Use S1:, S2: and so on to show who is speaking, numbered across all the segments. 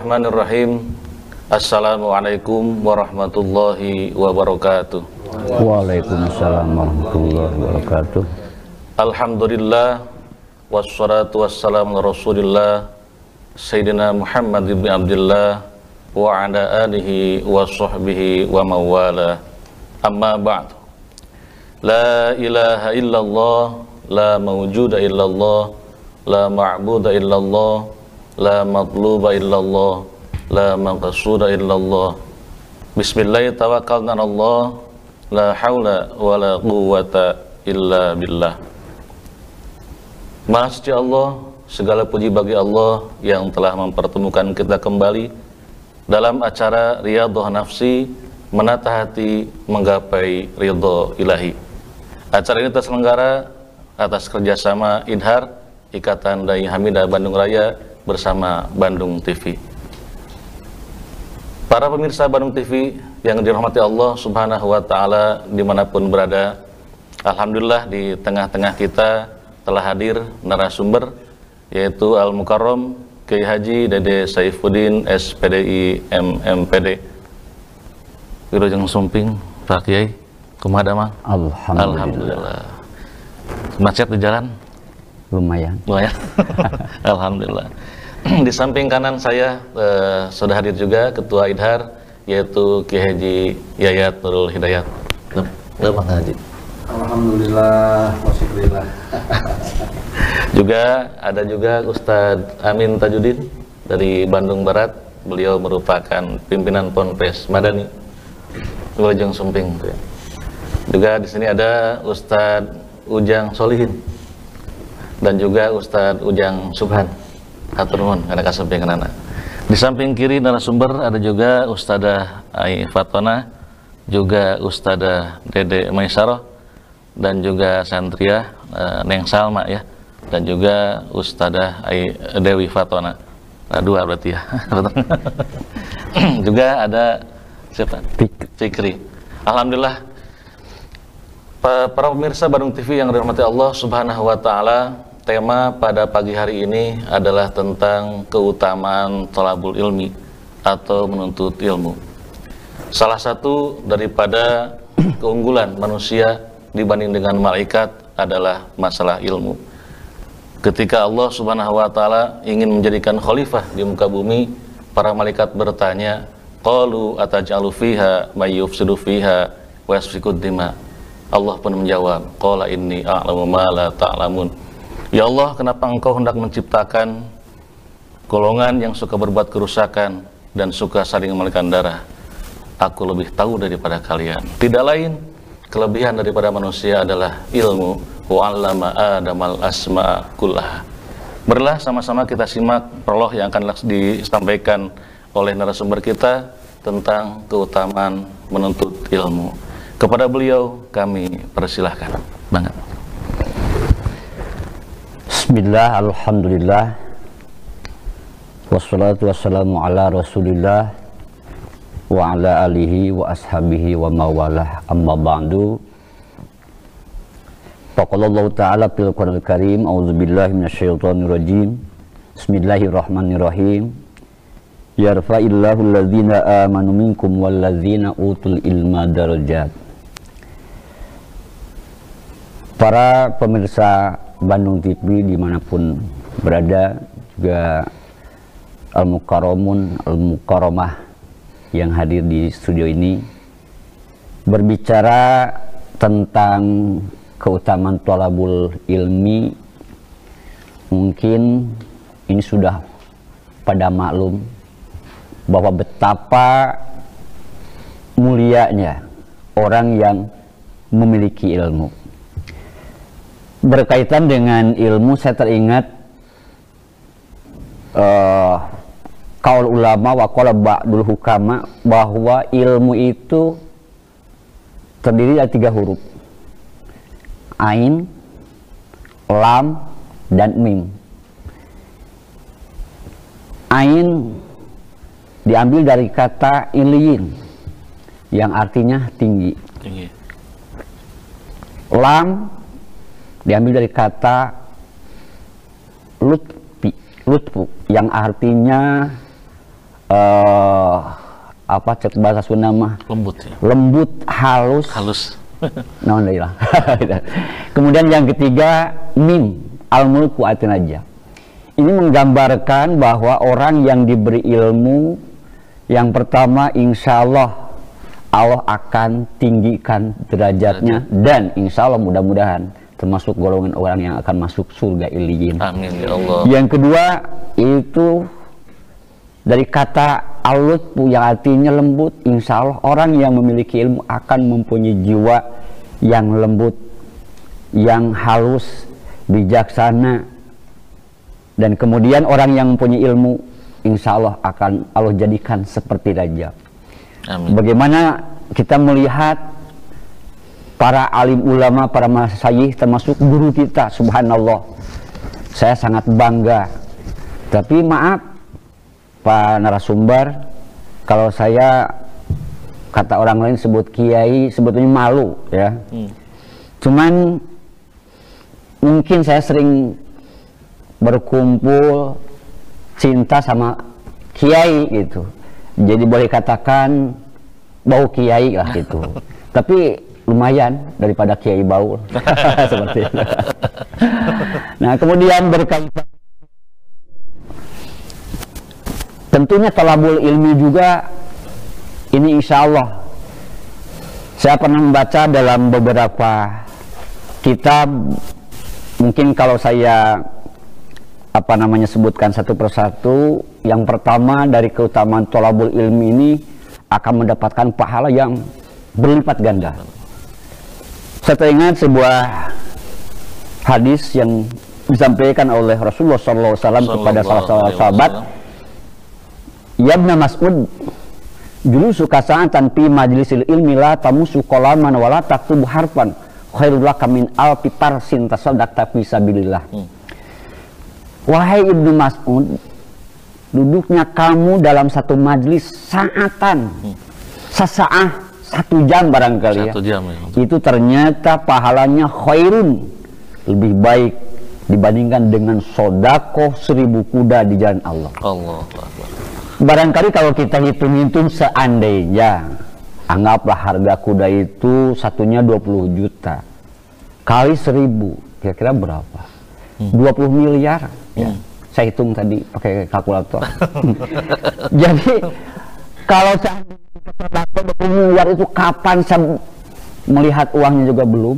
S1: Bismillahirrahmanirrahim. Assalamualaikum warahmatullahi wabarakatuh.
S2: Waalaikumsalam warahmatullahi wabarakatuh.
S1: Alhamdulillah wassalatu wassalamu ala Rasulillah Sayyidina Muhammad ibn Abdullah wa ala alihi wa sahbihi wa mawala. Amma ba'd. La ilaha illallah, la mawjuda illallah, la ma'buda illallah, la matluba illallah, la maqsuda illallah. Bismillah tawakkalna Allah, la haula wa la quwwata illa billah. Maha suci Allah, segala puji bagi Allah yang telah mempertemukan kita kembali dalam acara Riyadhah Nafsi, menata hati menggapai ridho ilahi. Acara ini terselenggara atas kerjasama Idhar, Ikatan Dai Hamidah Bandung Raya bersama Bandung TV. Para pemirsa Bandung TV yang dirahmati Allah Subhanahu wa Ta'ala dimanapun berada, alhamdulillah di tengah-tengah kita telah hadir narasumber, yaitu Al-Mukarram Kiai Haji Dede Saifuddin SPDI MMPD. Wilujeng Sumping Pak Kiai, kumaha Mang? Alhamdulillah. Macet di jalan?
S2: Lumayan.
S1: Alhamdulillah. Di samping kanan saya sudah hadir juga Ketua Idhar, yaitu Kiai Haji Yayat Nurul Hidayat. Bang Haji.
S3: Alhamdulillah, wasyukurillah.
S1: Juga ada juga Ustadz Amin Tajudin dari Bandung Barat. Beliau merupakan pimpinan Ponpes Madani Wilujeng Sumping. Juga di sini ada Ustadz Ujang Solihin dan juga Ustadz Ujang Subhan. Hatur nuhun kana kasampinganana. Di samping kiri narasumber ada juga Ustadzah Ai Fatona, juga Ustadzah Dede Maisarah, dan juga Santriah Neng Salma ya, dan juga Ustadzah Ai Dewi Fatona. Dua berarti ya. Juga ada siapa? Fikri. Alhamdulillah. Para pemirsa Bandung TV yang dirahmati Allah Subhanahu wa Ta'ala, tema pada pagi hari ini adalah tentang keutamaan thalabul ilmi atau menuntut ilmu. Salah satu daripada keunggulan manusia dibanding dengan malaikat adalah masalah ilmu. Ketika Allah Subhanahu wa Ta'ala ingin menjadikan khalifah di muka bumi, para malaikat bertanya, qalu ataj'alu fiha may yufsidu fiha wa yasfikud dima. Allah pun menjawab, qala inni a'lamu ma la ta'lamun. Ya Allah, kenapa engkau hendak menciptakan golongan yang suka berbuat kerusakan dan suka saling mengalirkan darah? Aku lebih tahu daripada kalian. Tidak lain, kelebihan daripada manusia adalah ilmu. Wa 'allama Adamal asma'a kullaha. Marilah sama-sama kita simak prolog yang akan disampaikan oleh narasumber kita tentang keutamaan menuntut ilmu. Kepada beliau kami persilahkan. Banget.
S2: Bismillah, alhamdulillah, wassalatu wassalamu ala Rasulillah wa ala alihi wa ashabihi wa mawalah, amma ba'du. Faqalallahu ta'ala fil Qur'anil Karim, a'udzubillahi minasyaitonir rajim. Bismillahirrahmanirrahim. Yarfa'illahu alladzina amanu minkum walladzina utul ilma darajat. Para pemirsa Bandung TV dimanapun berada, juga Al-Mukarramun, Al-Mukarramah yang hadir di studio ini, berbicara tentang keutamaan thalabul ilmi. Mungkin ini sudah pada maklum bahwa betapa mulianya orang yang memiliki ilmu. Berkaitan dengan ilmu, saya teringat kaul ulama wa qala ba'dul hukama, bahwa ilmu itu terdiri dari 3 huruf: ain, lam, dan mim. Ain diambil dari kata iliyin yang artinya tinggi. Lam diambil dari kata lutfu yang artinya apa cek bahasa Sunda mah
S1: Lembut ya.
S2: lembut, halus. Nah, kemudian yang ketiga mim al-mulku aja. Ini menggambarkan bahwa orang yang diberi ilmu yang pertama insya Allah akan tinggikan derajatnya dan insya Allah mudah-mudahan termasuk golongan orang yang akan masuk surga Iliyin.
S1: Amin ya Allah.
S2: Yang kedua itu dari kata al-lutfu yang artinya lembut. Insya Allah orang yang memiliki ilmu akan mempunyai jiwa yang lembut, yang halus, bijaksana. Dan kemudian orang yang mempunyai ilmu insya Allah akan Allah jadikan seperti raja.
S1: Amin.
S2: Bagaimana kita melihat para alim ulama, para masyayikh termasuk guru kita, subhanallah. Saya sangat bangga. Tapi maaf Pak narasumber, kalau saya kata orang lain sebut kiai sebetulnya malu ya. Cuman mungkin saya sering berkumpul cinta sama kiai gitu. Jadi boleh katakan bau kiai lah gitu. Tapi lumayan daripada kiai bau. Seperti itu. Nah, kemudian berkaitan tentunya thalabul ilmi juga ini insya Allah saya pernah membaca dalam beberapa kitab. Mungkin kalau saya sebutkan satu persatu, yang pertama dari keutamaan thalabul ilmi ini akan mendapatkan pahala yang berlipat ganda. Saya teringat sebuah hadis yang disampaikan oleh Rasulullah SAW kepada salah seorang sahabat, ya Ibn Mas'ud, julusu kasa'atan fi majlisil ilmi la tamusu qalaman wa la taktubu harfan khairul laka min alfi tarsin tasaddaqta fi sabilillah. Wahai Ibnu Mas'ud, duduknya kamu dalam satu majlis saatan, sesaah, 1 jam barangkali
S1: 1 jam ya.
S2: Itu ternyata pahalanya khairun, lebih baik dibandingkan dengan sodakoh 1000 kuda di jalan Allah.
S1: Allah.
S2: Barangkali kalau kita hitung-hitung seandainya, anggaplah harga kuda itu satunya 20 juta kali 1000, kira-kira berapa? 20 miliar ya. Saya hitung tadi pakai kalkulator. Jadi kalau seandainya 20 miliar itu kapan saya melihat uangnya juga belum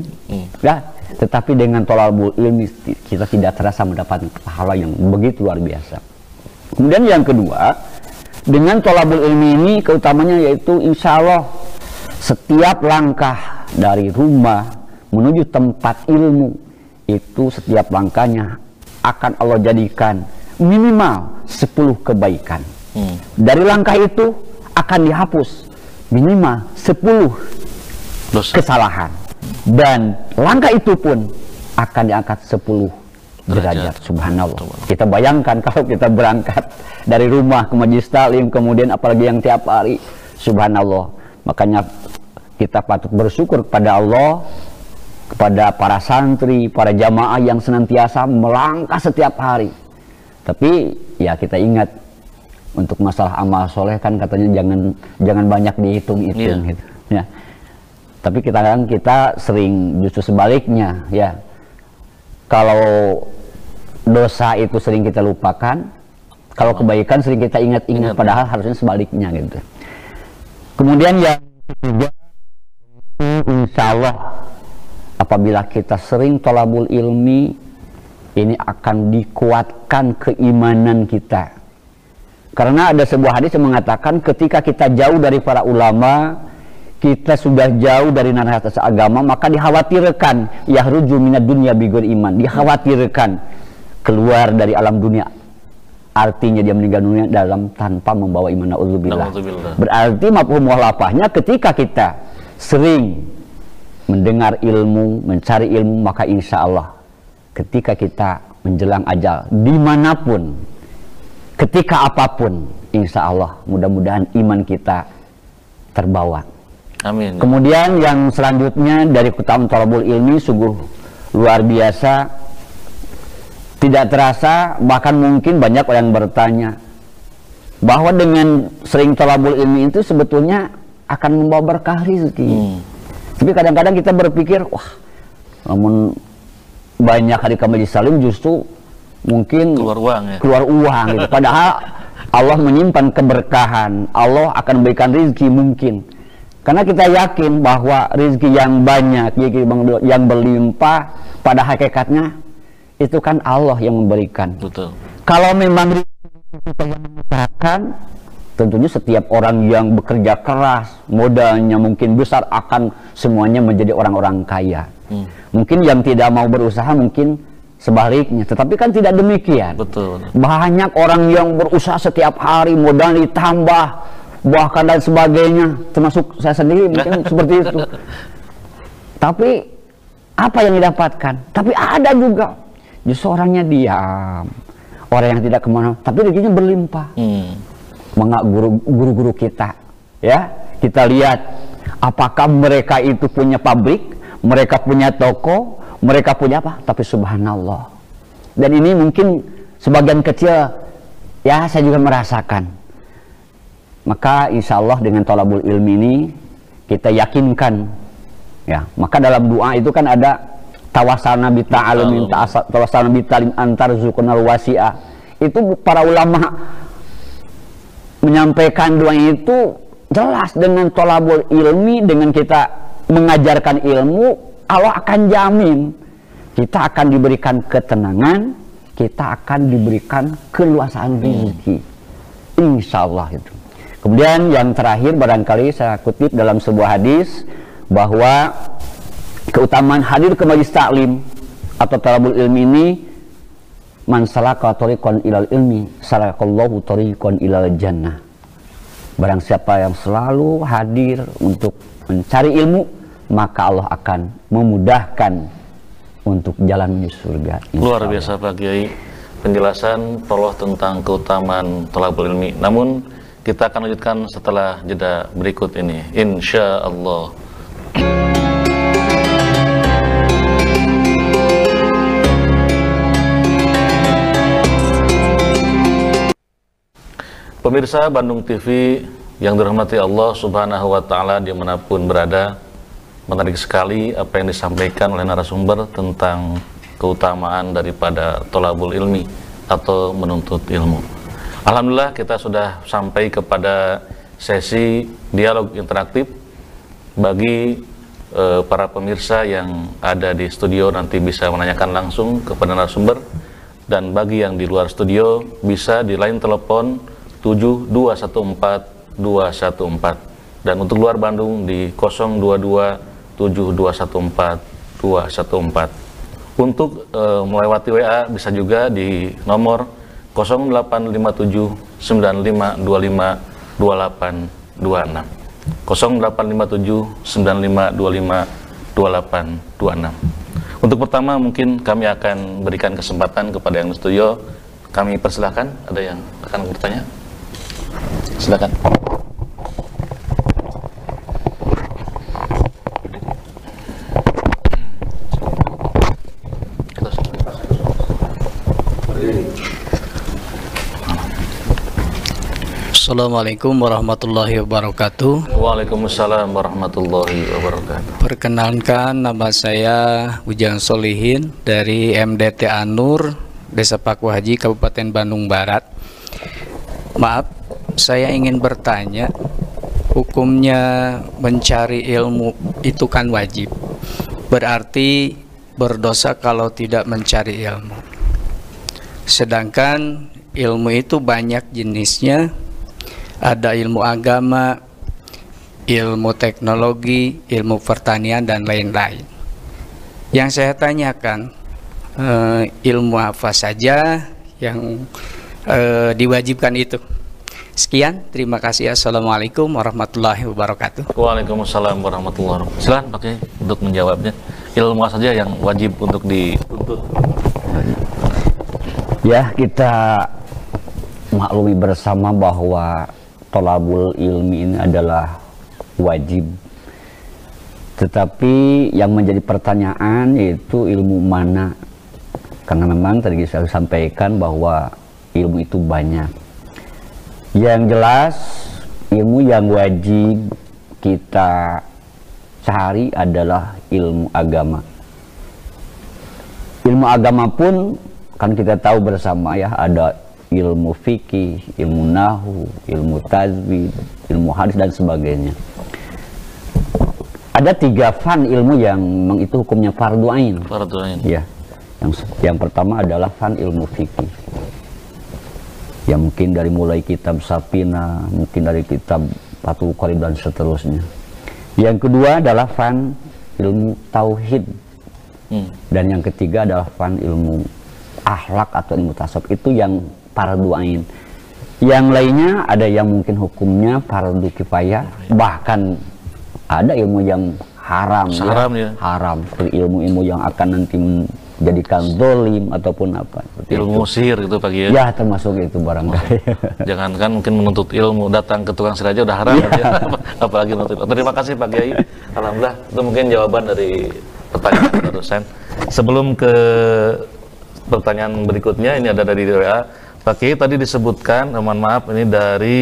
S2: ya. Tetapi dengan thalabul ilmi kita tidak terasa mendapat pahala yang begitu luar biasa. Kemudian yang kedua, dengan thalabul ilmi ini keutamanya yaitu insya Allah setiap langkah dari rumah menuju tempat ilmu itu setiap langkahnya akan Allah jadikan minimal 10 kebaikan. Dari langkah itu akan dihapus minimal 10 kesalahan. Dan langkah itu pun akan diangkat 10 derajat. Subhanallah. Kita bayangkan kalau kita berangkat dari rumah ke majelis taklim, kemudian apalagi yang tiap hari, subhanallah. Makanya kita patut bersyukur kepada Allah, kepada para santri, para jamaah yang senantiasa melangkah setiap hari. Tapi ya kita ingat untuk masalah amal soleh kan katanya jangan banyak dihitung-hitung gitu. Ya. Tapi kita sering justru sebaliknya ya. Kalau dosa itu sering kita lupakan, kalau kebaikan sering kita ingat-ingat, padahal harusnya sebaliknya gitu. Kemudian yang ketiga, insya Allah apabila kita sering thalabul ilmi, ini akan dikuatkan keimanan kita. Karena ada sebuah hadis yang mengatakan ketika kita jauh dari para ulama, kita sudah jauh dari nasihat agama, maka dikhawatirkan yahruju minad dunya bighairi iman, dikhawatirkan keluar dari alam dunia, artinya dia meninggal dunia dalam tanpa membawa iman. Na'udzubillah. Berarti mafhum muhalafahnya ketika kita sering mendengar ilmu, mencari ilmu, maka insya Allah ketika kita menjelang ajal dimanapun, ketika apapun, insya Allah mudah-mudahan iman kita terbawa.
S1: Amin.
S2: Kemudian yang selanjutnya dari keutamaan thalabul ilmi sungguh luar biasa. Tidak terasa, bahkan mungkin banyak orang yang bertanya, bahwa dengan sering thalabul ilmi itu sebetulnya akan membawa berkah rezeki. Tapi kadang-kadang kita berpikir, wah, namun banyak hari ke majelis salim justru mungkin keluar uang gitu. Padahal Allah menyimpan keberkahan, Allah akan memberikan rezeki mungkin. Karena kita yakin bahwa rezeki yang banyak, yang berlimpah, pada hakikatnya itu kan Allah yang memberikan.
S1: Betul.
S2: Kalau memang kita yang mengusahakan, tentunya setiap orang yang bekerja keras, modalnya mungkin besar, akan semuanya menjadi orang-orang kaya. Mungkin yang tidak mau berusaha mungkin sebaliknya, tetapi kan tidak demikian.
S1: Betul.
S2: Banyak orang yang berusaha setiap hari, modal ditambah, bahkan dan sebagainya, termasuk saya sendiri mungkin seperti itu. Tapi apa yang didapatkan? Tapi ada juga justru orangnya diam, orang yang tidak kemana, tapi rezekinya berlimpah. Mengak guru-guru kita, ya, kita lihat apakah mereka itu punya pabrik, mereka punya toko, mereka punya apa, tapi subhanallah. Dan ini mungkin sebagian kecil, ya, saya juga merasakan. Maka insya Allah dengan thalabul ilmi ini kita yakinkan, ya. Maka dalam doa itu kan ada tawasalna bi ta'alumin, tawasalna bi ta'lim antar zukunal wasi'ah. Itu para ulama menyampaikan doa itu jelas, dengan thalabul ilmi, dengan kita mengajarkan ilmu, Allah akan jamin kita akan diberikan ketenangan, kita akan diberikan keluasan rezeki, insya Allah itu. Kemudian yang terakhir barangkali saya kutip dalam sebuah hadis bahwa keutamaan hadir ke majelis taklim atau thalabul ilmi ini, man salaka tariqan ilal ilmi salakallahu tariqan ilal jannah. Barang siapa yang selalu hadir untuk mencari ilmu, maka Allah akan memudahkan untuk jalan menuju surga.
S1: Luar biasa Pak Kiai penjelasan Allah tentang keutamaan thalabul ilmi. Namun kita akan lanjutkan setelah jeda berikut ini, insya Allah. Pemirsa Bandung TV yang dirahmati Allah Subhanahu wa Ta'ala dimanapun berada, menarik sekali apa yang disampaikan oleh narasumber tentang keutamaan daripada thalabul ilmi atau menuntut ilmu. Alhamdulillah kita sudah sampai kepada sesi dialog interaktif. Bagi para pemirsa yang ada di studio nanti bisa menanyakan langsung kepada narasumber, dan bagi yang di luar studio bisa di line telepon 7214-214, dan untuk luar Bandung di 022-7214-214. Untuk melewati WA bisa juga di nomor 0857-9525-2826, 0857-9525-2826. Untuk pertama mungkin kami akan berikan kesempatan kepada yang di studio. Kami persilahkan, ada yang akan bertanya? Silakan.
S4: Assalamualaikum warahmatullahi wabarakatuh.
S1: Waalaikumsalam warahmatullahi wabarakatuh.
S4: Perkenalkan, nama saya Ujang Solihin dari MDT Anur, Desa Paku Haji, Kabupaten Bandung Barat. Maaf, saya ingin bertanya, hukumnya mencari ilmu itu kan wajib, berarti berdosa kalau tidak mencari ilmu. Sedangkan ilmu itu banyak jenisnya, ada ilmu agama, ilmu teknologi, ilmu pertanian, dan lain-lain. Yang saya tanyakan, ilmu apa saja yang diwajibkan itu? Sekian, terima kasih. Assalamualaikum warahmatullahi wabarakatuh.
S1: Waalaikumsalam warahmatullahi wabarakatuh. Silakan Pak Kiai untuk menjawabnya. Ilmu apa saja yang wajib untuk dituntut?
S2: Ya, kita maklumi bersama bahwa thalabul ilmi ini adalah wajib. Tetapi yang menjadi pertanyaan yaitu ilmu mana? Karena memang tadi saya sampaikan bahwa ilmu itu banyak. Yang jelas ilmu yang wajib kita cari adalah ilmu agama. Ilmu agama pun kan kita tahu bersama ya, ada ilmu fikih, ilmu nahu, ilmu tajwid, ilmu hadis dan sebagainya. Ada 3 fan ilmu yang memang itu hukumnya fardu ain.
S1: Fardu ain.
S2: Ya. Yang pertama adalah fan ilmu fikih. Ya mungkin dari mulai kitab Safina, mungkin dari kitab Fathul Qorib dan seterusnya. Yang kedua adalah fan ilmu tauhid. Dan yang ketiga adalah fan ilmu akhlak atau ilmu tasawuf, itu yang fardu ain. Yang lainnya ada yang mungkin hukumnya fardu kifayah, bahkan ada ilmu yang haram,
S1: haram ya.
S2: Haram, ilmu-ilmu yang akan nanti menjadikan dolim ataupun apa.
S1: Ilmu sihir itu Pak Kiai.
S2: Ya termasuk itu barangkali.
S1: Jangankan mungkin menuntut ilmu, datang ke tukang sihir aja udah haram ya. Apalagi menuntut. Terima kasih Pak Kiai. Alhamdulillah itu mungkin jawaban dari pertanyaan dosen. Sebelum ke pertanyaan berikutnya, ini ada dari WA. Pak Kiai tadi disebutkan, mohon maaf ini dari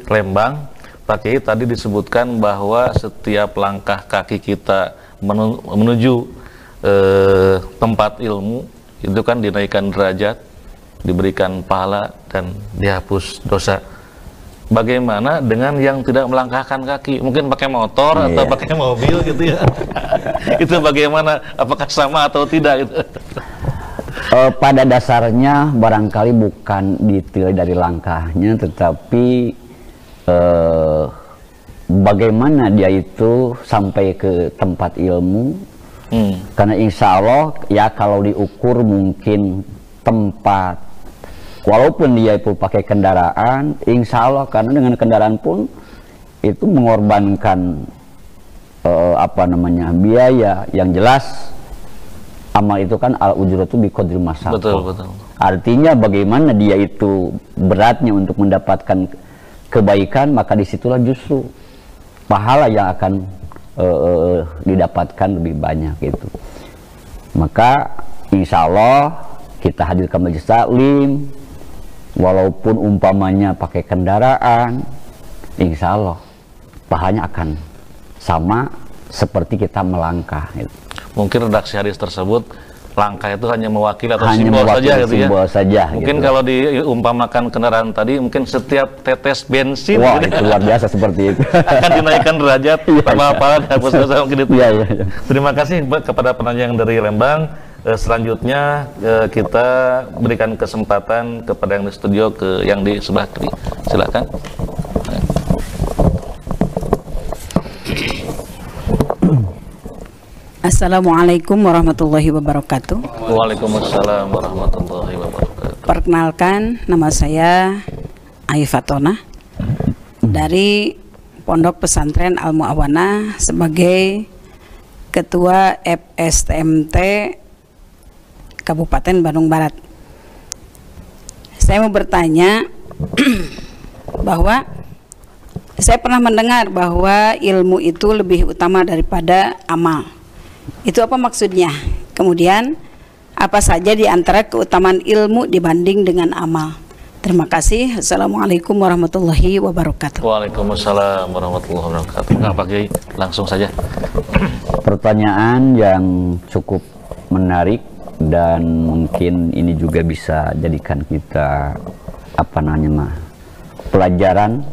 S1: Lembang. Pak Kiai tadi disebutkan bahwa setiap langkah kaki kita menuju tempat ilmu itu kan dinaikkan derajat, diberikan pahala dan dihapus dosa. Bagaimana dengan yang tidak melangkahkan kaki, mungkin pakai motor atau pakai mobil gitu ya? Itu bagaimana? Apakah sama atau tidak? Gitu?
S2: Pada dasarnya barangkali bukan detail dari langkahnya, tetapi bagaimana dia itu sampai ke tempat ilmu. Karena insya Allah ya kalau diukur mungkin tempat, walaupun dia itu pakai kendaraan, insya Allah karena dengan kendaraan pun itu mengorbankan biaya. Yang jelas amal itu kan al ujratu biqadri masyaqah.
S1: Betul.
S2: Artinya bagaimana dia itu beratnya untuk mendapatkan kebaikan, maka disitulah justru pahala yang akan didapatkan lebih banyak gitu. Maka insya Allah kita hadirkan majelis taklim, walaupun umpamanya pakai kendaraan, insya Allah pahalanya akan sama seperti kita melangkah gitu.
S1: Mungkin redaksi hadis tersebut langkah itu hanya mewakili atau simbol saja gitu ya.
S2: Simbol saja.
S1: Mungkin gitu. Kalau diumpamakan kendaraan tadi, mungkin setiap tetes bensin
S2: wah, itu luar biasa seperti itu.
S1: Akan dinaikkan derajat, apa-apa dihapus dosa mungkin itu.
S2: Iya.
S1: Terima kasih kepada penanya yang dari Lembang. Selanjutnya kita berikan kesempatan kepada yang di studio ke yang di sebelah kiri. Silakan.
S5: Assalamualaikum warahmatullahi wabarakatuh.
S1: Waalaikumsalam warahmatullahi wabarakatuh.
S5: Perkenalkan, nama saya Aifatona dari Pondok Pesantren Al Mu'awana sebagai Ketua FSTMT Kabupaten Bandung Barat. Saya mau bertanya bahwa saya pernah mendengar bahwa ilmu itu lebih utama daripada amal. Itu apa maksudnya? Kemudian apa saja di antara keutamaan ilmu dibanding dengan amal? Terima kasih. Assalamualaikum warahmatullahi wabarakatuh.
S1: Waalaikumsalam warahmatullahi wabarakatuh. Nah, Pak Kiai, langsung saja.
S2: Pertanyaan yang cukup menarik dan mungkin ini juga bisa jadikan kita pelajaran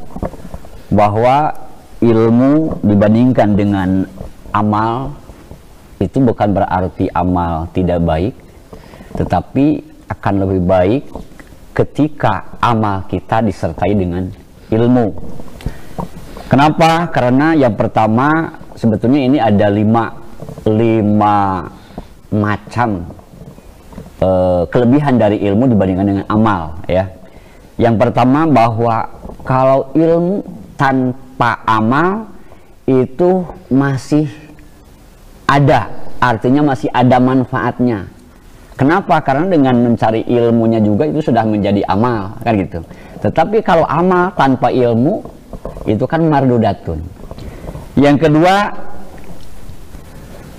S2: bahwa ilmu dibandingkan dengan amal itu bukan berarti amal tidak baik, tetapi akan lebih baik ketika amal kita disertai dengan ilmu. Kenapa? Karena yang pertama sebetulnya ini ada lima macam kelebihan dari ilmu dibandingkan dengan amal ya. Yang pertama bahwa kalau ilmu tanpa amal itu masih ada, artinya masih ada manfaatnya. Kenapa? Karena dengan mencari ilmunya juga itu sudah menjadi amal, kan gitu. Tetapi kalau amal tanpa ilmu itu kan mardudatun. Yang kedua,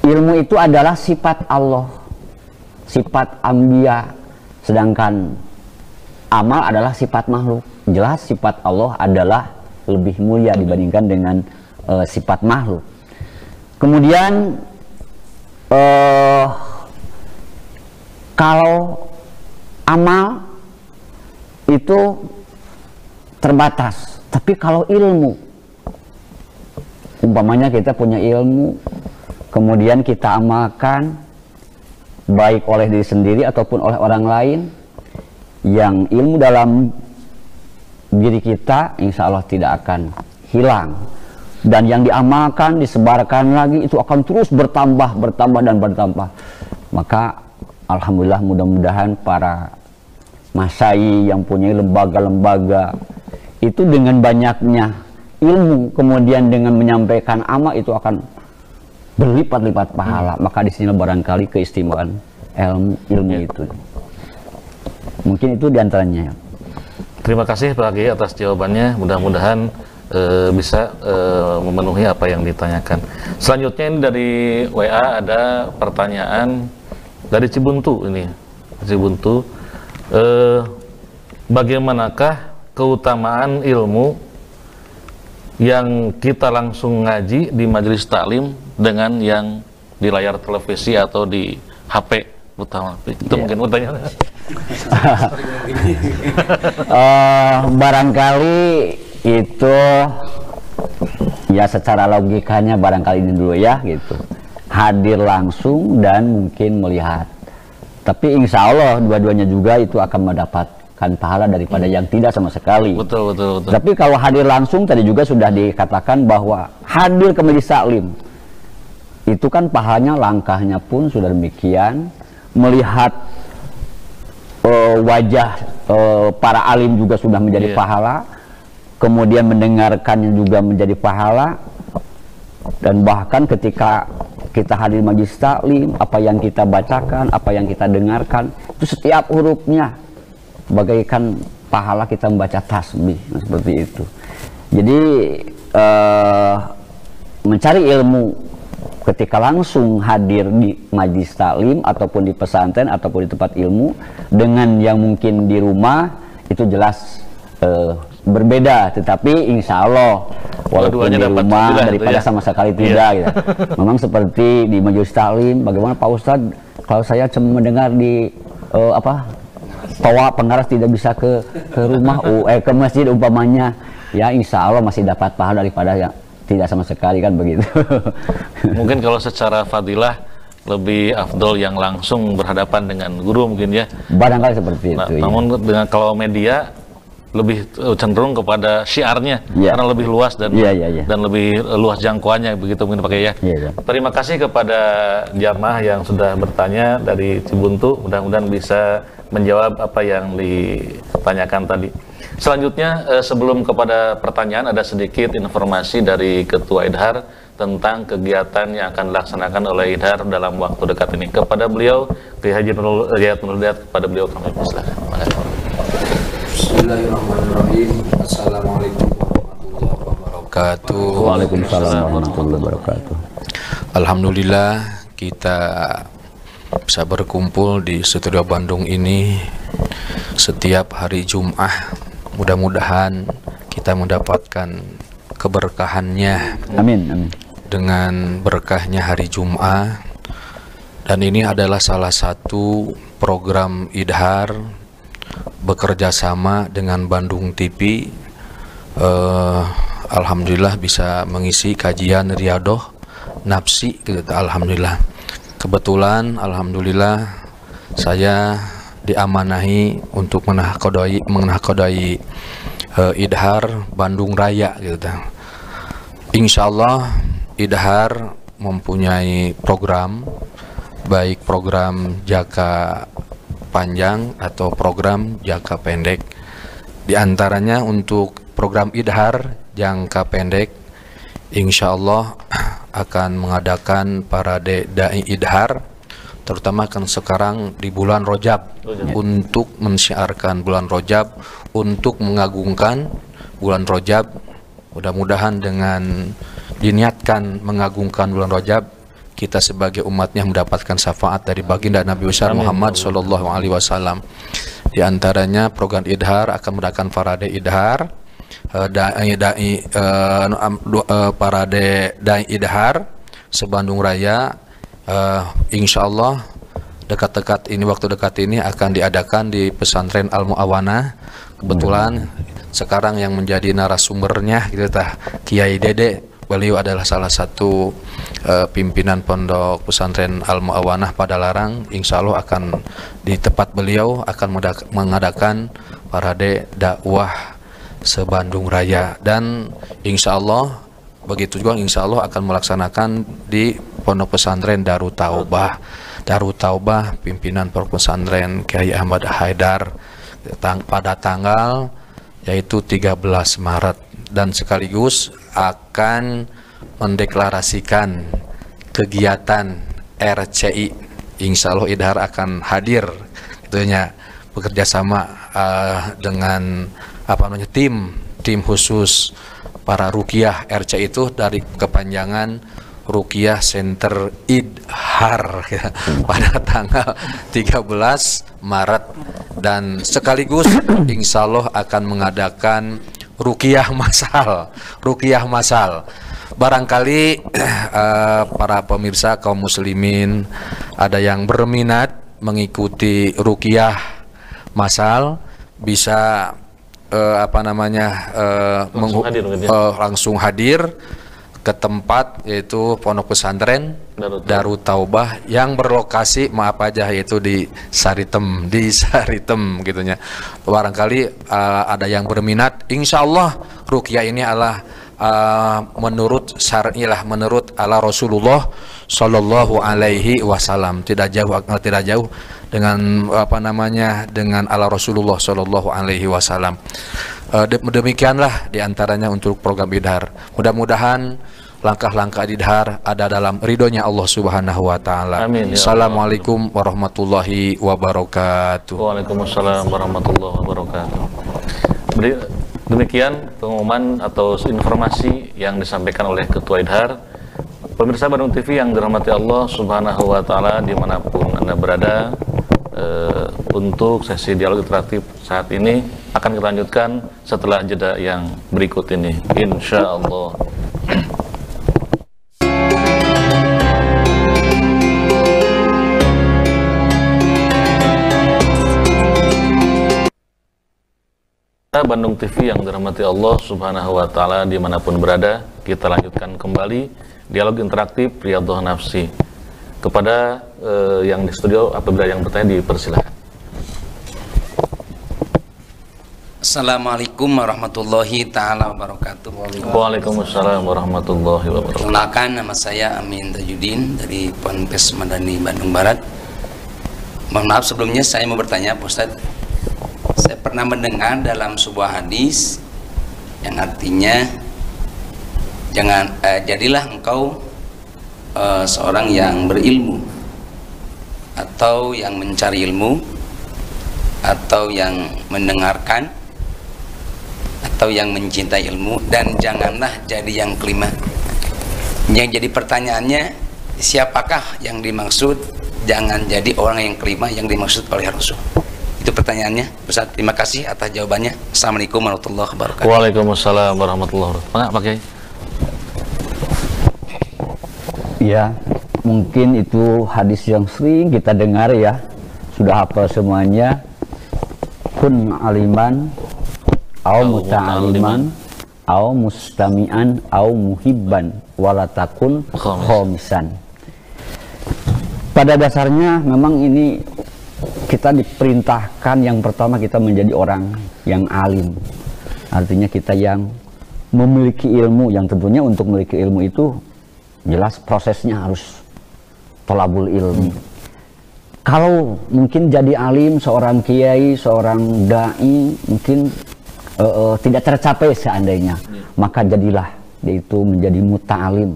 S2: ilmu itu adalah sifat Allah, sifat Anbiya, sedangkan amal adalah sifat makhluk. Jelas sifat Allah adalah lebih mulia dibandingkan dengan sifat makhluk. Kemudian kalau amal itu terbatas, tapi kalau ilmu, umpamanya kita punya ilmu, kemudian kita amalkan baik oleh diri sendiri ataupun oleh orang lain, yang ilmu dalam diri kita insya Allah tidak akan hilang, dan yang diamalkan disebarkan lagi itu akan terus bertambah dan bertambah. Maka alhamdulillah, mudah-mudahan para masyai yang punya lembaga-lembaga itu dengan banyaknya ilmu, kemudian dengan menyampaikan amal itu akan berlipat-lipat pahala. Maka di sini barangkali keistimewaan ilmu itu. Mungkin itu diantaranya.
S1: Terima kasih Pak Kiai atas jawabannya. Mudah-mudahan bisa memenuhi apa yang ditanyakan. Selanjutnya ini dari WA ada pertanyaan dari Cibuntu ini. Cibuntu, bagaimanakah keutamaan ilmu yang kita langsung ngaji di majelis taklim dengan yang di layar televisi atau di HP utama? Itu mungkin pertanyaan.
S2: Barangkali itu ya secara logikanya barangkali ini dulu ya gitu, hadir langsung dan mungkin melihat. Tapi insya Allah dua-duanya juga itu akan mendapatkan pahala daripada yang tidak sama sekali.
S1: Betul.
S2: Tapi kalau hadir langsung tadi juga sudah dikatakan bahwa hadir ke majelis taklim itu kan pahalanya, langkahnya pun sudah demikian. Melihat wajah para alim juga sudah menjadi pahala, kemudian mendengarkannya juga menjadi pahala, dan bahkan ketika kita hadir majelis taklim, apa yang kita bacakan, apa yang kita dengarkan, itu setiap hurufnya bagaikan pahala kita membaca tasbih, seperti itu. Jadi mencari ilmu ketika langsung hadir di majelis taklim ataupun di pesantren ataupun di tempat ilmu dengan yang mungkin di rumah itu jelas berbeda. Tetapi insya Allah walaupun di rumah daripada sama sekali tidak gitu. Memang seperti di majelis taklim, bagaimana Pak Ustadz kalau saya cuma mendengar di toa pengaras tidak bisa ke rumah ke masjid umpamanya, ya insya Allah masih dapat pahala daripada yang tidak sama sekali, kan begitu.
S1: Mungkin kalau secara fadilah lebih afdol yang langsung berhadapan dengan guru mungkin ya.
S2: Barangkali seperti itu.
S1: Namun dengan kalau media lebih cenderung kepada syiarnya karena lebih luas dan dan lebih luas jangkauannya, begitu mungkin pakai ya. Terima kasih kepada jamaah yang sudah bertanya dari Cibuntu, mudah-mudahan bisa menjawab apa yang ditanyakan tadi. Selanjutnya sebelum kepada pertanyaan ada sedikit informasi dari Ketua IDHAR tentang kegiatan yang akan dilaksanakan oleh IDHAR dalam waktu dekat ini. Kepada beliau, Kiai Haji Nurul Hidayat Nurul Hidayat, kepada beliau kami persilakan.
S3: Bismillahirrahmanirrahim. Assalamualaikum warahmatullahi wabarakatuh.
S2: Waalaikumsalam warahmatullahi wabarakatuh.
S6: Alhamdulillah kita bisa berkumpul di Studio Bandung ini setiap hari Jumat. Mudah-mudahan kita mendapatkan keberkahannya.
S2: Amin.
S6: Dengan berkahnya hari Jumat. Dan ini adalah salah satu program IDHAR bekerja sama dengan Bandung TV. Alhamdulillah bisa mengisi kajian Riyadhah Nafsi gitu. Alhamdulillah. Kebetulan alhamdulillah saya diamanahi untuk menahkodai IDHAR Bandung Raya gitu. Insya Allah IDHAR mempunyai program, baik program jangka panjang atau program jangka pendek. Di antaranya untuk program IDHAR jangka pendek, insya Allah akan mengadakan parade dai IDHAR, terutama kan sekarang di bulan Rajab, untuk mensyiarkan bulan Rajab, untuk mengagungkan bulan Rajab. Mudah-mudahan dengan diniatkan mengagungkan bulan Rajab, kita sebagai umatnya mendapatkan syafaat dari baginda Nabi besar Muhammad SAW. Di antaranya program idhar akan mengadakan parade idhar, parade dai idhar se-Bandung Raya. Insya Allah dekat-dekat ini, waktu dekat ini akan diadakan di pesantren Al Muawanah. Kebetulan sekarang yang menjadi narasumbernya gitu Kiai Dede, beliau adalah salah satu pimpinan pondok pesantren Al Muawanah Padalarang. Insya Allah akan di tempat beliau akan mengadakan parade dakwah se-Bandung Raya, dan insya Allah begitu juga insya Allah akan melaksanakan di pondok pesantren Darut Taubah pimpinan pondok pesantren Kiai Ahmad Haidar pada tanggal yaitu 13 Maret, dan sekaligus akan mendeklarasikan kegiatan RCI. Insya Allah idhar akan hadir tentunya bekerja sama dengan tim khusus para ruqyah RCI itu dari kepanjangan Ruqyah Center Idhar ya, pada tanggal 13 Maret, dan sekaligus insya Allah akan mengadakan ruqyah masal. Barangkali para pemirsa kaum muslimin ada yang berminat mengikuti ruqyah masal, bisa langsung hadir ke tempat yaitu pondok pesantren Darut Taubah yang berlokasi yaitu di Saritem gitunya. Barangkali ada yang berminat, insya Allah ruqyah ini adalah menurut syar'i lah, menurut ala Rasulullah Shallallahu Alaihi Wasallam, tidak jauh dengan dengan ala Rasulullah Shallallahu Alaihi Wasallam. Demikianlah diantaranya untuk program idhar. Mudah-mudahan langkah-langkah idhar ada dalam ridhonya Allah Subhanahu Wa Taala. Assalamualaikum warahmatullahi wabarakatuh.
S1: Waalaikumsalam warahmatullahi wabarakatuh. Demikian pengumuman atau informasi yang disampaikan oleh Ketua Idhar. Pemirsa Bandung TV yang dirahmati Allah Subhanahu Wa Taala dimanapun Anda berada, untuk sesi dialog interaktif saat ini akan kita lanjutkan setelah jeda yang berikut ini, insya Allah. Bandung TV yang dirahmati Allah Subhanahu Wa Taala dimanapun berada, kita lanjutkan kembali dialog interaktif Riyadhah Nafsi. Kepada yang di studio, apabila yang bertanya dipersilakan.
S7: Assalamualaikum warahmatullahi taala wabarakatuh.
S1: Waalaikumsalam warahmatullahi wabarakatuh.
S7: Perkenalkan, nama saya Amin Tajuddin dari Ponpes Madani Bandung Barat. Mohon maaf sebelumnya saya mau bertanya Pak Ustadz. Saya pernah mendengar dalam sebuah hadis yang artinya jadilah engkau seorang yang berilmu, atau yang mencari ilmu, atau yang mendengarkan, atau yang mencintai ilmu, dan janganlah jadi yang kelima. Yang jadi pertanyaannya, siapakah yang dimaksud jangan jadi orang yang kelima yang dimaksud oleh Rasul? Itu pertanyaannya. Ustaz, terima kasih atas jawabannya. Assalamualaikum warahmatullahi wabarakatuh.
S1: Waalaikumsalam warahmatullahi wabarakatuh. Pak Kiai.
S2: Ya, mungkin itu hadis yang sering kita dengar ya, sudah hafal semuanya. Kun aliman, au muta'aliman, au mustami'an, au muhibban, walatakun khomisan. Pada dasarnya memang ini kita diperintahkan yang pertama kita menjadi orang yang alim. Artinya kita yang memiliki ilmu, yang tentunya untuk memiliki ilmu itu jelas prosesnya harus thalabul ilmi. Kalau mungkin jadi alim, seorang kiai, seorang dai mungkin tidak tercapai seandainya, maka jadilah yaitu menjadi muta'alim,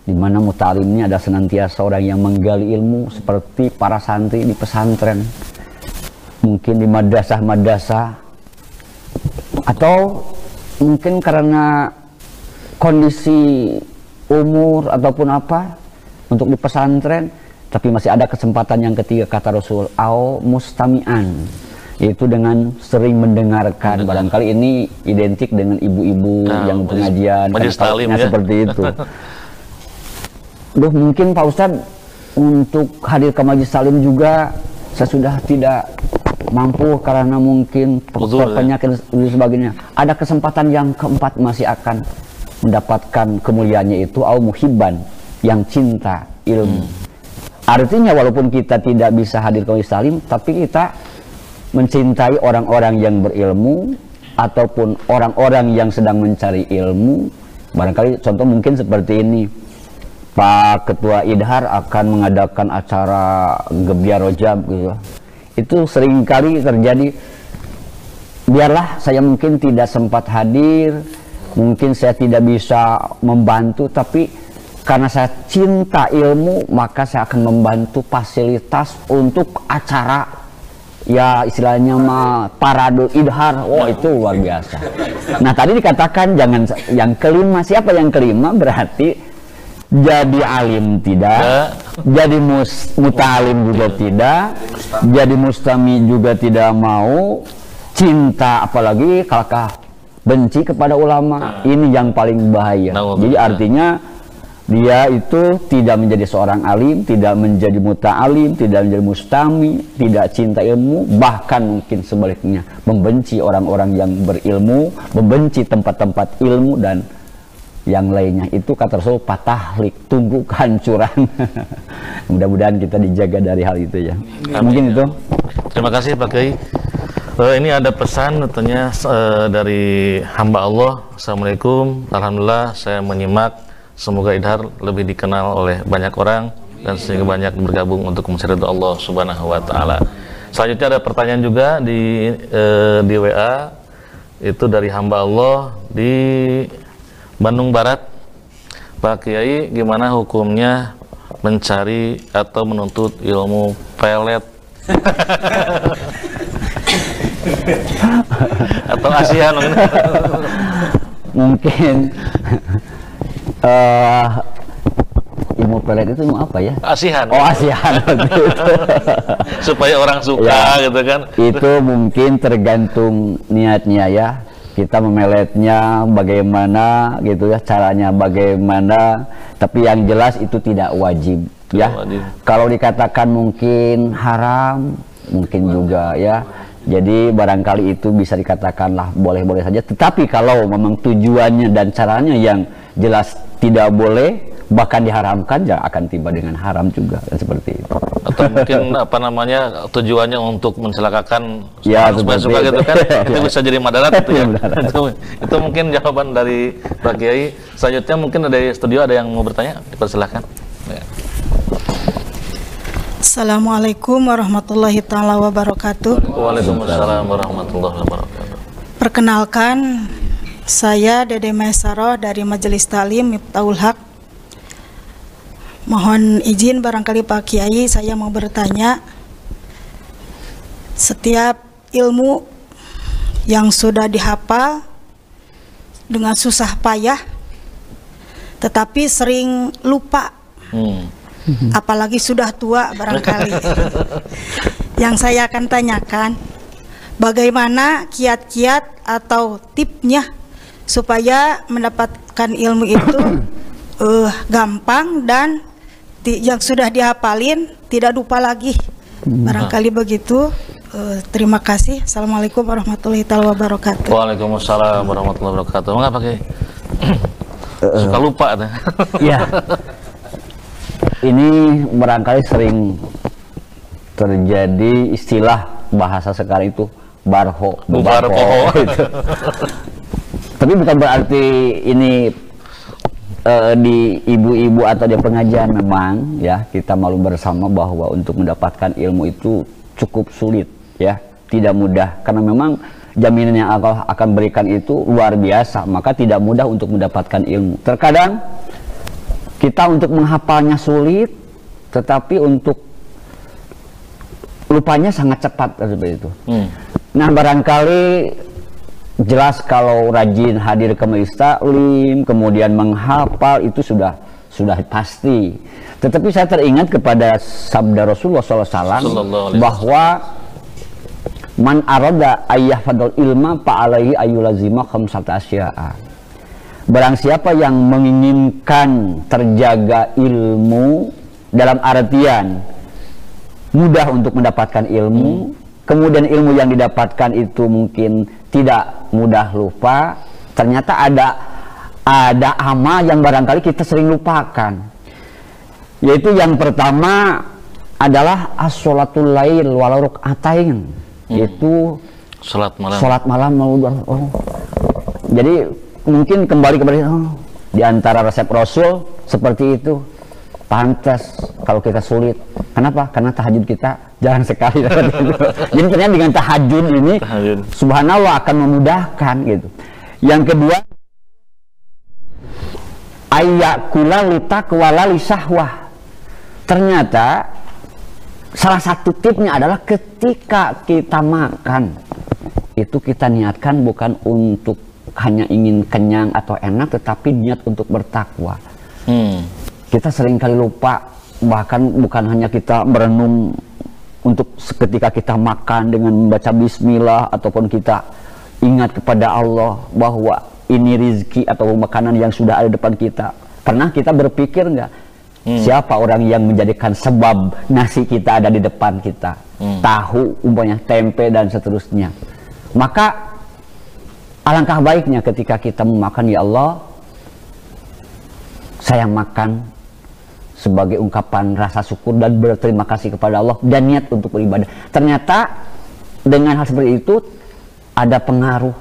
S2: di mana muta'alim ini ada senantiasa orang yang menggali ilmu seperti para santri di pesantren, mungkin di madrasah-madrasah, atau mungkin karena kondisi umur ataupun apa untuk di pesantren, tapi masih ada kesempatan yang ketiga kata Rasul, au mustami'an, itu dengan sering mendengarkan. Barangkali ini identik dengan ibu-ibu yang pengajian
S1: majelis taklim ya,
S2: seperti itu. Duh, mungkin Pak Ustadz untuk hadir ke majelis taklim juga saya sudah tidak mampu karena mungkin penyakit dan sebagainya. Ada kesempatan yang keempat masih akan mendapatkan kemuliaannya, itu au muhibban, yang cinta ilmu. Artinya walaupun kita tidak bisa hadir ke majelis taklim, tapi kita mencintai orang-orang yang berilmu ataupun orang-orang yang sedang mencari ilmu. Barangkali contoh mungkin seperti ini, Pak Ketua Idhar akan mengadakan acara Gebiar Rojab gitu. Itu seringkali terjadi. Biarlah saya mungkin tidak sempat hadir, mungkin saya tidak bisa membantu, tapi karena saya cinta ilmu, maka saya akan membantu fasilitas untuk acara, ya istilahnya mah parade idhar. Oh, itu luar biasa. Nah, tadi dikatakan jangan yang kelima. Siapa yang kelima? Berarti jadi alim tidak, jadi muta'alim juga tidak, jadi mustami juga tidak mau, cinta apalagi kalau benci kepada ulama. Ini yang paling bahaya. Jadi artinya dia itu tidak menjadi seorang alim, tidak menjadi muta'alim, tidak menjadi mustami, tidak cinta ilmu, bahkan mungkin sebaliknya membenci orang-orang yang berilmu, membenci tempat-tempat ilmu dan yang lainnya. Itu kata Rasul, patahlik, tunggu kehancuran. Mudah-mudahan kita dijaga dari hal itu ya. Mungkin itu.
S1: Terima kasih Pak Kiai. Ini ada pesan katanya dari hamba Allah. Assalamualaikum, alhamdulillah saya menyimak. Semoga Idhar lebih dikenal oleh banyak orang dan sehingga banyak bergabung untuk mencari ridho Allah Subhanahu wa taala. Selanjutnya ada pertanyaan juga di WA, itu dari hamba Allah di Bandung Barat. Pak Kiai, gimana hukumnya mencari atau menuntut ilmu pelet atau ASEAN
S2: mungkin ilmu pelet itu mau apa ya?
S1: ASEAN.
S2: Oh, ASEAN.
S1: Supaya orang suka ya, gitu kan.
S2: Itu mungkin tergantung niatnya ya. Kita memeletnya bagaimana gitu ya, caranya bagaimana, tapi yang jelas itu tidak wajib ya. Kalau dikatakan mungkin haram, mungkin juga ya. Jadi barangkali itu bisa dikatakanlah boleh-boleh saja, tetapi kalau memang tujuannya dan caranya yang jelas tidak boleh, bahkan diharamkan, ya akan tiba dengan haram juga, dan seperti itu.
S1: Atau mungkin apa namanya, tujuannya untuk mencelakakan
S2: ya,
S1: suka gitu kan, itu bisa jadi madarat gitu ya. Itu mungkin jawaban dari Pak Kiai. Selanjutnya mungkin dari studio ada yang mau bertanya, dipersilakan. Ya.
S8: Assalamualaikum warahmatullahi taala wabarakatuh.
S1: Waalaikumsalam warahmatullahi wabarakatuh.
S8: Perkenalkan, saya Dede Maisaro dari Majelis Taklim Miftahul Haq. Mohon izin barangkali Pak Kiai, saya mau bertanya. Setiap ilmu yang sudah dihafal dengan susah payah, tetapi sering lupa, apalagi sudah tua barangkali. Yang saya akan tanyakan, bagaimana kiat-kiat atau tipnya supaya mendapatkan ilmu itu gampang dan yang sudah dihafalin tidak lupa lagi. Barangkali begitu. Terima kasih. Assalamualaikum warahmatullahi wabarakatuh.
S1: Waalaikumsalam warahmatullahi wabarakatuh. Mengapa Kiai? Suka lupa tuh.
S2: Ya. Ini barangkali sering terjadi istilah bahasa sekarang itu barho. Itu. Tapi bukan berarti ini di ibu-ibu atau di pengajian. Memang ya kita malu bersama bahwa untuk mendapatkan ilmu itu cukup sulit ya, tidak mudah, karena memang jaminan yang Allah akan berikan itu luar biasa, maka tidak mudah untuk mendapatkan ilmu. Terkadang kita untuk menghafalnya sulit, tetapi untuk lupanya sangat cepat seperti itu. Nah, barangkali jelas kalau rajin hadir ke majelis taklim, kemudian menghafal, itu sudah pasti. Tetapi saya teringat kepada sabda Rasulullah SAW bahwa Man arada ayyahfadul ilma fa'alaihi ayyulazima khamsata asya'a. Barang siapa yang menginginkan terjaga ilmu dalam artian mudah untuk mendapatkan ilmu, kemudian ilmu yang didapatkan itu mungkin tidak mudah lupa, ternyata ada amal yang barangkali kita sering lupakan. Yaitu yang pertama adalah as-sholatul lail walau rakaatain. Itu
S1: salat malam.
S2: Salat malam. Jadi mungkin kembali kepada di antara resep Rasul seperti itu. Pantas kalau kita sulit. Kenapa? Karena tahajud kita jarang sekali. Jadi ternyata dengan tahajud ini subhanallah akan memudahkan gitu. Yang kedua, ayyakula litaqwa lisahwah. Ternyata salah satu tipnya adalah ketika kita makan itu kita niatkan bukan untuk hanya ingin kenyang atau enak, tetapi niat untuk bertakwa. Kita seringkali lupa, bahkan bukan hanya kita merenung untuk ketika kita makan dengan membaca bismillah, ataupun kita ingat kepada Allah bahwa ini rizki atau makanan yang sudah ada depan kita. Pernah kita berpikir nggak siapa orang yang menjadikan sebab nasi kita ada di depan kita, tahu umpamanya tempe dan seterusnya. Maka alangkah baiknya ketika kita memakan, ya Allah, saya makan sebagai ungkapan rasa syukur dan berterima kasih kepada Allah dan niat untuk beribadah. Ternyata dengan hal seperti itu ada pengaruh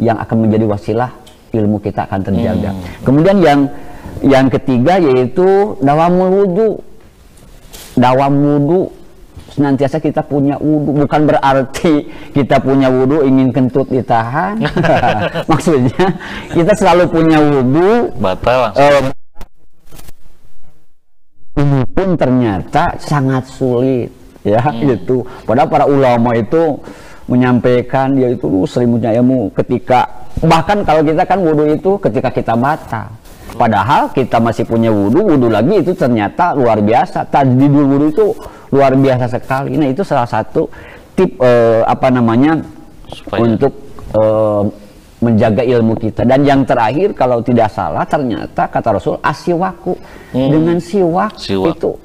S2: yang akan menjadi wasilah ilmu kita akan terjaga. Kemudian yang ketiga yaitu dawamul wudu. Dawam wudu, senantiasa kita punya wudu, bukan berarti kita punya wudu ingin kentut ditahan. Maksudnya kita selalu punya wudu.
S1: Batal.
S2: Ini pun ternyata sangat sulit, ya gitu. Padahal para ulama itu menyampaikan dia itu selimutnya ilmu ketika, bahkan kalau kita kan wudu itu ketika kita batal. Padahal kita masih punya wudu lagi itu ternyata luar biasa. Tajdidul wudu itu luar biasa sekali. Nah itu salah satu tip untuk menjaga ilmu kita. Dan yang terakhir kalau tidak salah ternyata kata Rasul asiwaku, dengan siwak itu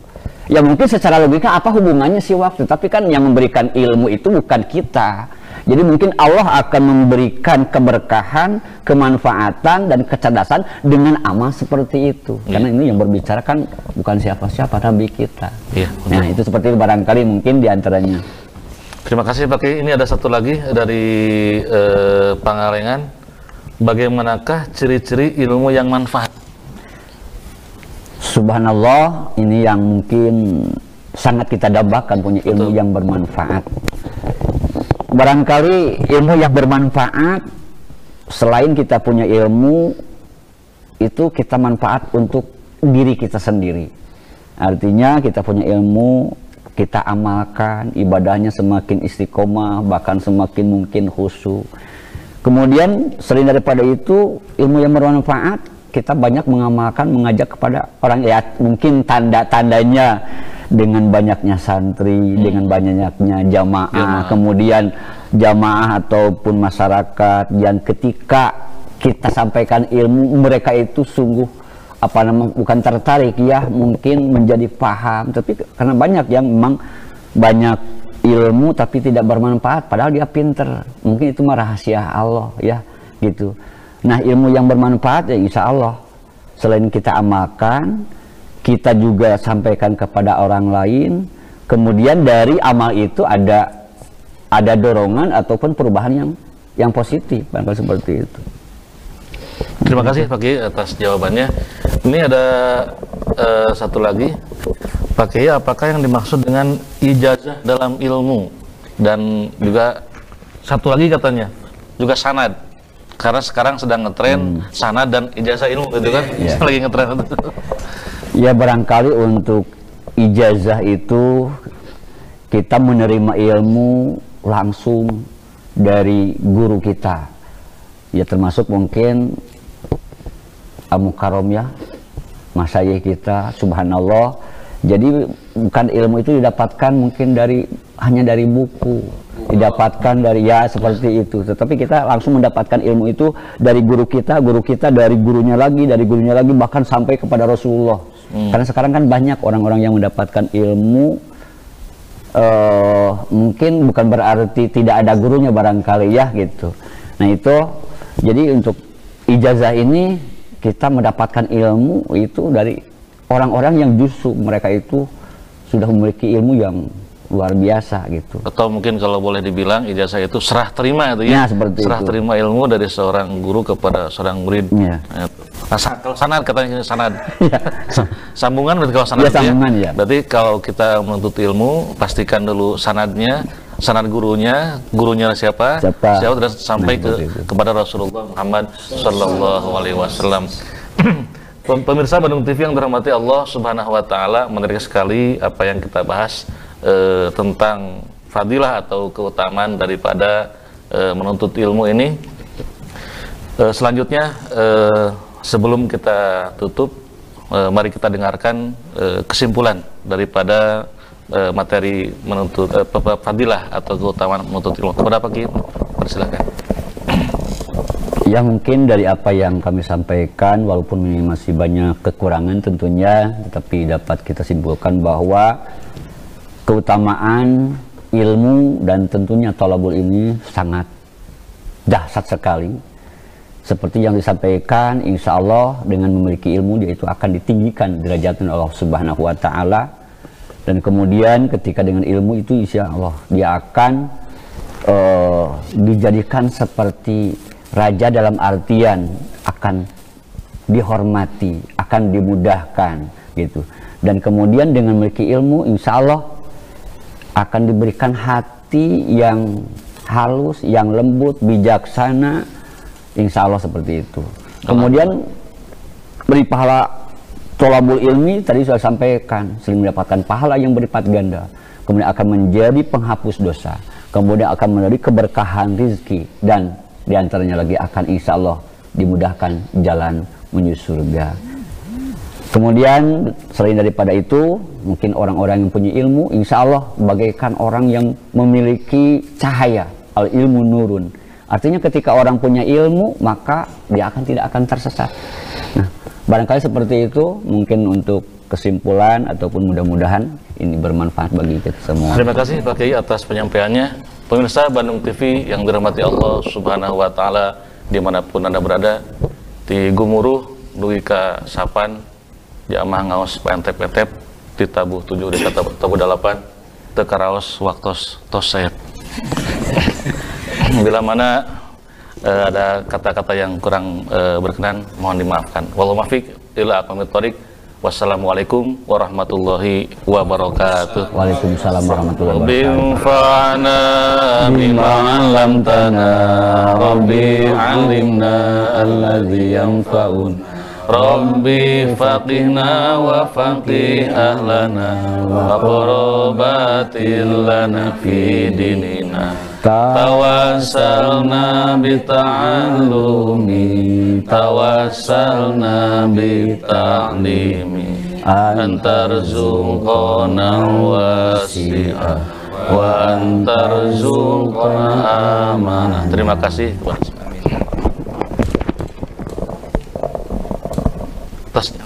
S2: ya mungkin secara logika apa hubungannya siwak, tapi kan yang memberikan ilmu itu bukan kita. Jadi mungkin Allah akan memberikan keberkahan, kemanfaatan dan kecerdasan dengan amal seperti itu. Karena ini yang berbicara kan bukan siapa-siapa, Nabi kita. Nah itu seperti itu barangkali mungkin diantaranya.
S1: Terima kasih Pak Kiai. Ini ada satu lagi dari Pangalengan. Bagaimanakah ciri-ciri ilmu yang manfaat?
S2: Subhanallah, ini yang mungkin sangat kita dambakan, punya ilmu yang bermanfaat. Barangkali ilmu yang bermanfaat, selain kita punya ilmu, itu kita manfaat untuk diri kita sendiri. Artinya kita punya ilmu, kita amalkan, ibadahnya semakin istiqomah, bahkan semakin mungkin khusyuk. Kemudian selain daripada itu, ilmu yang bermanfaat, kita banyak mengamalkan, mengajak kepada orang, ya mungkin tanda-tandanya dengan banyaknya santri, dengan banyaknya jamaah, kemudian jamaah ataupun masyarakat yang ketika kita sampaikan ilmu, mereka itu sungguh bukan tertarik ya, mungkin menjadi paham, tapi karena banyak yang memang banyak ilmu tapi tidak bermanfaat, padahal dia pinter, mungkin itu mah rahasia Allah ya gitu. Nah ilmu yang bermanfaat ya insya Allah selain kita amalkan, kita juga sampaikan kepada orang lain, kemudian dari amal itu ada dorongan ataupun perubahan yang positif, barangkali seperti itu.
S1: Terima kasih Pak Kiai atas jawabannya. Ini ada satu lagi, Pak Kiai, apakah yang dimaksud dengan ijazah dalam ilmu? Dan juga satu lagi katanya juga sanad, karena sekarang sedang ngetren sanad dan ijazah ilmu gitu kan, lagi ngetren.
S2: Ya barangkali untuk ijazah itu kita menerima ilmu langsung dari guru kita, ya termasuk mungkin Al-Mukarram ya, masyayikh kita, subhanallah. Jadi bukan ilmu itu didapatkan mungkin hanya dari buku, didapatkan dari ya seperti itu. Tetapi kita langsung mendapatkan ilmu itu dari guru kita dari gurunya lagi, bahkan sampai kepada Rasulullah. Karena sekarang kan banyak orang-orang yang mendapatkan ilmu, mungkin bukan berarti tidak ada gurunya barangkali ya gitu. Nah itu, jadi untuk ijazah ini kita mendapatkan ilmu itu dari orang-orang yang justru mereka itu sudah memiliki ilmu yang luar biasa gitu.
S1: Atau mungkin kalau boleh dibilang ijazah itu serah terima itu ya, serah terima ilmu dari seorang guru kepada seorang murid.
S2: Ya.
S1: Kalau sanad katanya sanad. Sambungan berarti kalau sanad
S2: ya, sambungan, ya.
S1: Berarti kalau kita menuntut ilmu pastikan dulu sanadnya, sanad gurunya siapa dan sampai kepada Rasulullah Muhammad Sallallahu Alaihi Wasallam. Pemirsa Bandung TV yang dirahmati Allah Subhanahu Wa Taala, menarik sekali apa yang kita bahas tentang fadilah atau keutamaan daripada menuntut ilmu ini. Selanjutnya sebelum kita tutup, mari kita dengarkan kesimpulan daripada materi menuntut fadilah atau keutamaan menuntut ilmu. Kepada Pak Kiai, persilakan.
S2: Ya mungkin dari apa yang kami sampaikan, walaupun ini masih banyak kekurangan tentunya, tetapi dapat kita simpulkan bahwa keutamaan ilmu dan tentunya thalabul ini sangat dahsyat sekali. Seperti yang disampaikan, insya Allah dengan memiliki ilmu dia itu akan ditinggikan derajatnya Allah Subhanahu Wa Taala. Dan kemudian ketika dengan ilmu itu insya Allah dia akan dijadikan seperti raja, dalam artian akan dihormati, akan dimudahkan gitu. Dan kemudian dengan memiliki ilmu insya Allah akan diberikan hati yang halus, yang lembut, bijaksana, insya Allah seperti itu. Kemudian beri pahala thalabul ilmi tadi sudah sampaikan, sering mendapatkan pahala yang berlipat ganda. Kemudian akan menjadi penghapus dosa, kemudian akan menjadi keberkahan rezeki, dan diantaranya lagi akan insya Allah dimudahkan jalan menuju surga. Kemudian selain daripada itu, mungkin orang-orang yang punya ilmu insya Allah bagaikan orang yang memiliki cahaya, al ilmu nurun. Artinya ketika orang punya ilmu maka dia tidak akan tersesat. Nah, barangkali seperti itu mungkin untuk kesimpulan, ataupun mudah-mudahan ini bermanfaat bagi kita semua.
S1: Terima kasih Pak Kiai atas penyampaiannya. Pemirsa Bandung TV yang dirahmati Allah Subhanahu Wa Taala, dimanapun Anda berada, di Gumuruh, dugi ka Sapan, jamaah ngaos pentep-pentep, di tabuh 7 di tabuh 8, teu karaos waktos tos sayap. Bila mana ada kata-kata yang kurang berkenan, mohon dimaafkan. Wallahu muwaffiq ila aqwamit thoriq. Wassalamualaikum warahmatullahi wabarakatuh.
S2: Waalaikumsalam warahmatullahi wabarakatuh.
S1: Binfa'na bima 'allamtana, Rabbi 'allimna alladzi yanfa'un, Rabbi faqihna wa faqih ahlana, wa qarabatil lana fi dinina. Tawassalna bita'allumi, tawassalna bita'limi, antarzuqana wasi'ah wa antarzuqana amanah. Terima kasih. Atasnya.